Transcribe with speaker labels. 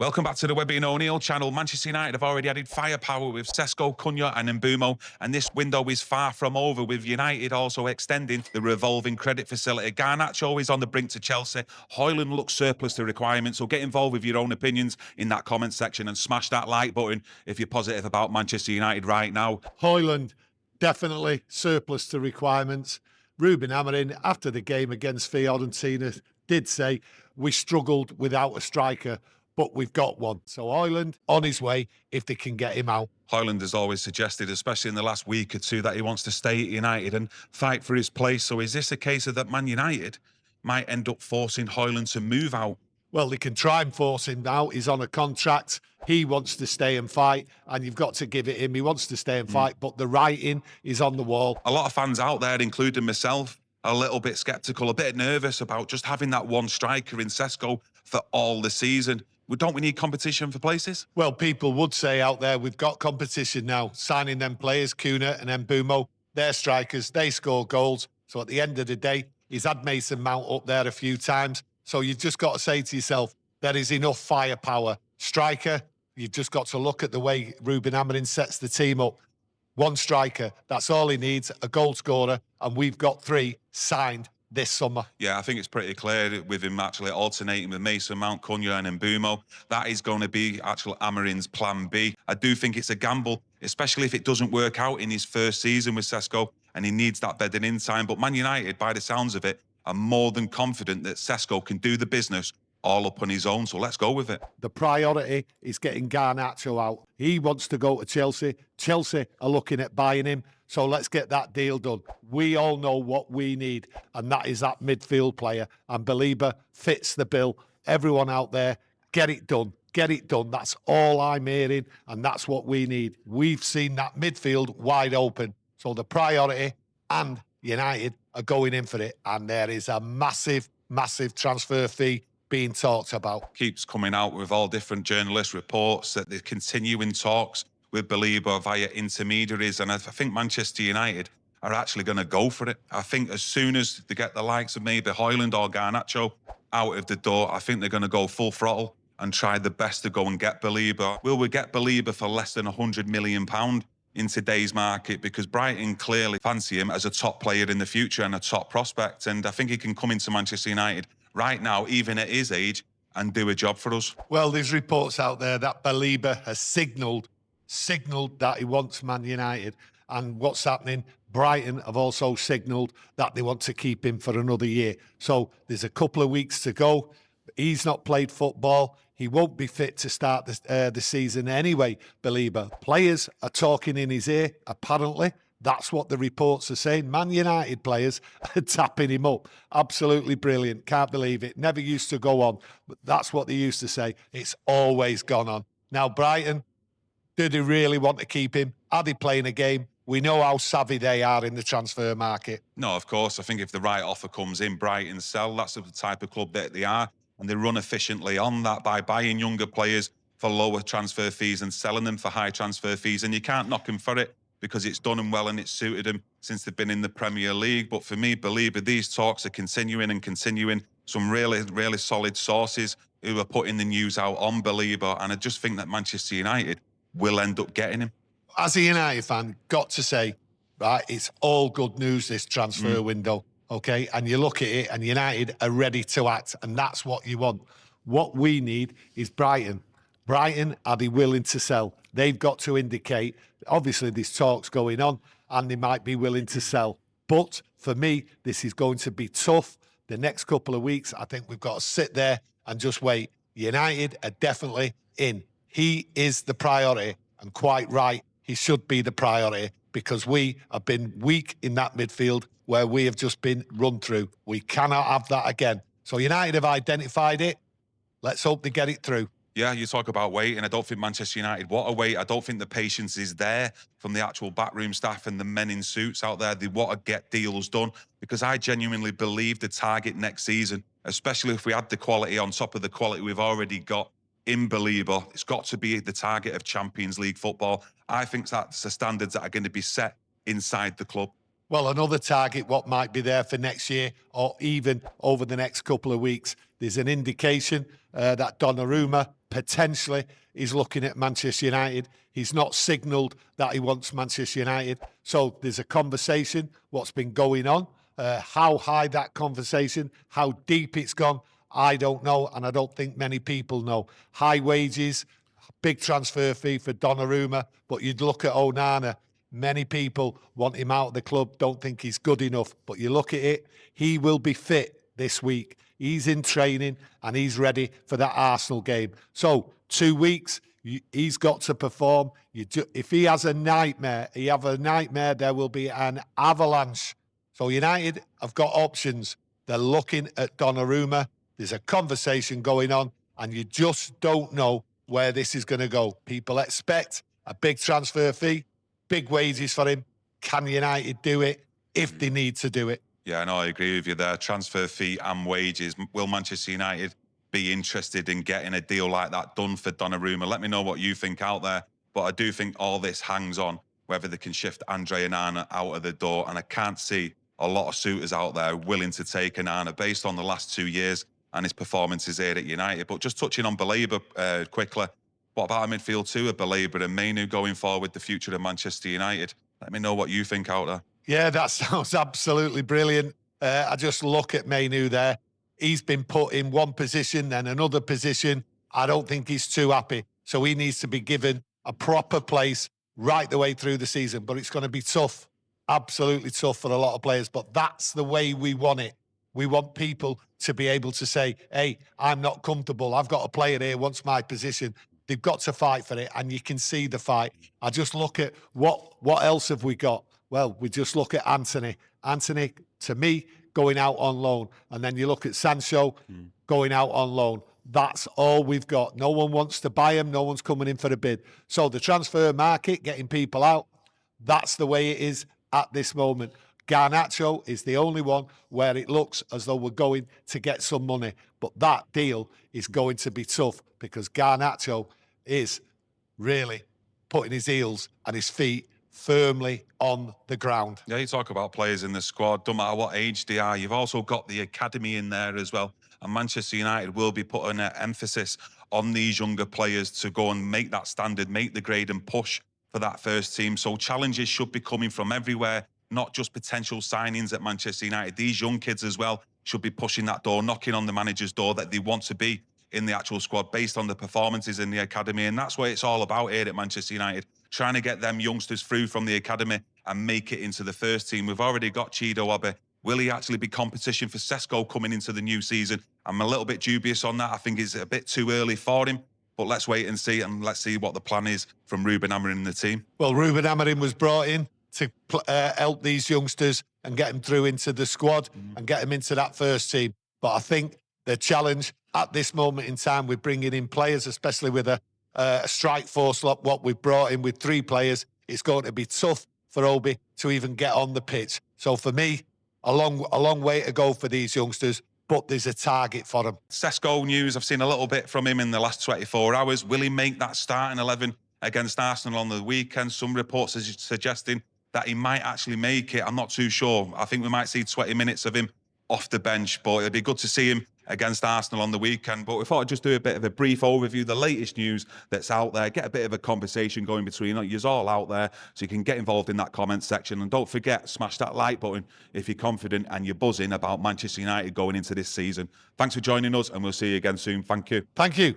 Speaker 1: Welcome back to the Webby O'Neill channel. Manchester United have already added firepower with Sesko, Cunha and Mbeumo, and this window is far from over, with United also extending the revolving credit facility. Garnacho is on the brink to Chelsea. Højlund looks surplus to requirements, so get involved with your own opinions in that comment section and smash that like button if you're positive about Manchester United right now.
Speaker 2: Højlund, definitely surplus to requirements. Ruben Amorim, after the game against Fiorentina, did say, we struggled without a striker, but we've got one. So Højlund, on his way, if they can get him out.
Speaker 1: Højlund has always suggested, especially in the last week or two, that he wants to stay at United and fight for his place. So is this a case of that Man United might end up forcing Højlund to move out?
Speaker 2: Well, they can try and force him out. He's on a contract. He wants to stay and fight, and you've got to give it him. He wants to stay and fight, but the writing is on the wall.
Speaker 1: A lot of fans out there, including myself, are a little bit sceptical, a bit nervous about just having that one striker in Sesko for all the season. Don't we need competition for places?
Speaker 2: Well, people would say out there, we've got competition now. Signing them players, Cunha and Mbeumo, they're strikers, they score goals. So at the end of the day, he's had Mason Mount up there a few times. So you've just got to say to yourself, there is enough firepower. Striker, you've just got to look at the way Ruben Amorim sets the team up. One striker, that's all he needs, a goal scorer, and we've got 3 signed this summer.
Speaker 1: Yeah, I think it's pretty clear with him actually alternating with Mason Mount, Cunha and Mbeumo. That is going to be actual Amorim's plan B. I do think it's a gamble, especially if it doesn't work out in his first season with Sesko and he needs that bedding in time. But Man United, by the sounds of it, are more than confident that Sesko can do the business all up on his own, so let's go with it.
Speaker 2: The priority is getting Garnacho out. He wants to go to Chelsea. Chelsea are looking at buying him, so let's get that deal done. We all know what we need, and that is that midfield player, and Baleba fits the bill. Everyone out there, get it done. Get it done. That's all I'm hearing, and that's what we need. We've seen that midfield wide open, so the priority and United are going in for it, and there is a massive, massive transfer fee being talked about.
Speaker 1: Keeps coming out with all different journalist reports that they're continuing talks with Baleba via intermediaries, and I think Manchester United are actually going to go for it. I think as soon as they get the likes of maybe Højlund or Garnacho out of the door, I think they're going to go full throttle and try the best to go and get Baleba. Will we get Baleba for less than £100 million in today's market? Because Brighton clearly fancy him as a top player in the future and a top prospect, and I think he can come into Manchester United right now, even at his age, and do a job for us.
Speaker 2: Well, there's reports out there that Baleba has signalled that he wants Man United. And what's happening? Brighton have also signalled that they want to keep him for another year. So there's a couple of weeks to go. He's not played football. He won't be fit to start the season anyway, Baleba. Players are talking in his ear, apparently. That's what the reports are saying. Man United players are tapping him up. Absolutely brilliant. Can't believe it. Never used to go on. But that's what they used to say. It's always gone on. Now, Brighton, do they really want to keep him? Are they playing a game? We know how savvy they are in the transfer market.
Speaker 1: No, of course. I think if the right offer comes in, Brighton sell. That's the type of club that they are. And they run efficiently on that by buying younger players for lower transfer fees and selling them for high transfer fees. And you can't knock them for it, because it's done them well and it's suited them since they've been in the Premier League. But for me, Baleba, these talks are continuing and continuing. Some really, really solid sources who are putting the news out on Baleba, and I just think that Manchester United will end up getting him.
Speaker 2: As a United fan, got to say, right, it's all good news, this transfer window, okay? And you look at it and United are ready to act, and that's what you want. What we need is Brighton. Brighton, are they willing to sell? They've got to indicate, obviously there's talks going on and they might be willing to sell. But for me, this is going to be tough. The next couple of weeks, I think we've got to sit there and just wait. United are definitely in. He is the priority, and quite right, he should be the priority, because we have been weak in that midfield where we have just been run through. We cannot have that again. So United have identified it. Let's hope they get it through.
Speaker 1: Yeah, you talk about waiting. I don't think Manchester United want to wait. I don't think the patience is there from the actual backroom staff and the men in suits out there. They want to get deals done, because I genuinely believe the target next season, especially if we add the quality on top of the quality we've already got in Baleba, it's got to be the target of Champions League football. I think that's the standards that are going to be set inside the club.
Speaker 2: Well, another target, what might be there for next year or even over the next couple of weeks, there's an indication that Donnarumma potentially is looking at Manchester United. He's not signalled that he wants Manchester United. So there's a conversation, what's been going on, how high that conversation, how deep it's gone, I don't know, and I don't think many people know. High wages, big transfer fee for Donnarumma, but you'd look at Onana, many people want him out of the club, don't think he's good enough, but you look at it, he will be fit this week. He's in training and he's ready for that Arsenal game. So 2 weeks, he's got to perform. If he has a nightmare, there will be an avalanche. So United have got options. They're looking at Donnarumma. There's a conversation going on and you just don't know where this is going to go. People expect a big transfer fee, big wages for him. Can United do it if they need to do it?
Speaker 1: Yeah, no, I agree with you there. Transfer fee and wages. Will Manchester United be interested in getting a deal like that done for Donnarumma? Let me know what you think out there. But I do think all this hangs on whether they can shift Andre Onana out of the door. And I can't see a lot of suitors out there willing to take Onana based on the last 2 years and his performances here at United. But just touching on Baleba quickly, what about a midfield too, of Baleba and Manu going forward, the future of Manchester United? Let me know what you think out there.
Speaker 2: Yeah, that sounds absolutely brilliant. I just look at Manu there. He's been put in one position, then another position. I don't think he's too happy. So he needs to be given a proper place right the way through the season. But it's going to be tough, absolutely tough for a lot of players. But that's the way we want it. We want people to be able to say, hey, I'm not comfortable. I've got a player here, wants my position. They've got to fight for it, and you can see the fight. I just look at what else have we got? Well, we just look at Anthony. Anthony, to me, going out on loan. And then you look at Sancho going out on loan. That's all we've got. No one wants to buy him. No one's coming in for a bid. So the transfer market, getting people out, that's the way it is at this moment. Garnacho is the only one where it looks as though we're going to get some money. But that deal is going to be tough because Garnacho is really putting his heels and his feet firmly on the ground.
Speaker 1: Yeah, you talk about players in the squad, don't matter what age they are. You've also got the academy in there as well. And Manchester United will be putting an emphasis on these younger players to go and make that standard, make the grade and push for that first team. So challenges should be coming from everywhere, not just potential signings at Manchester United. These young kids as well should be pushing that door, knocking on the manager's door that they want to be in the actual squad based on the performances in the academy. And that's what it's all about here at Manchester United, trying to get them youngsters through from the academy and make it into the first team. We've already got Chido Obi. Will he actually be competition for Sesko coming into the new season? I'm a little bit dubious on that. I think it's a bit too early for him. But let's wait and see, and let's see what the plan is from Ruben Amorim and the team.
Speaker 2: Well, Ruben Amorim was brought in to help these youngsters and get them through into the squad and get them into that first team. But I think the challenge at this moment in time with bringing in players, especially with a strike force like what we've brought in with 3 players, it's going to be tough for Obi to even get on the pitch. So for me, a long way to go for these youngsters, but there's a target for them.
Speaker 1: Sesko news, I've seen a little bit from him in the last 24 hours. Will he make that starting 11 against Arsenal on the weekend? Some reports are suggesting that he might actually make it. I'm not too sure. I think we might see 20 minutes of him off the bench, but it'd be good to see him against Arsenal on the weekend. But we thought I'd just do a bit of a brief overview, the latest news that's out there, get a bit of a conversation going between you all out there so you can get involved in that comment section. And don't forget, smash that like button if you're confident and you're buzzing about Manchester United going into this season. Thanks for joining us, and we'll see you again soon. Thank you.
Speaker 2: Thank you.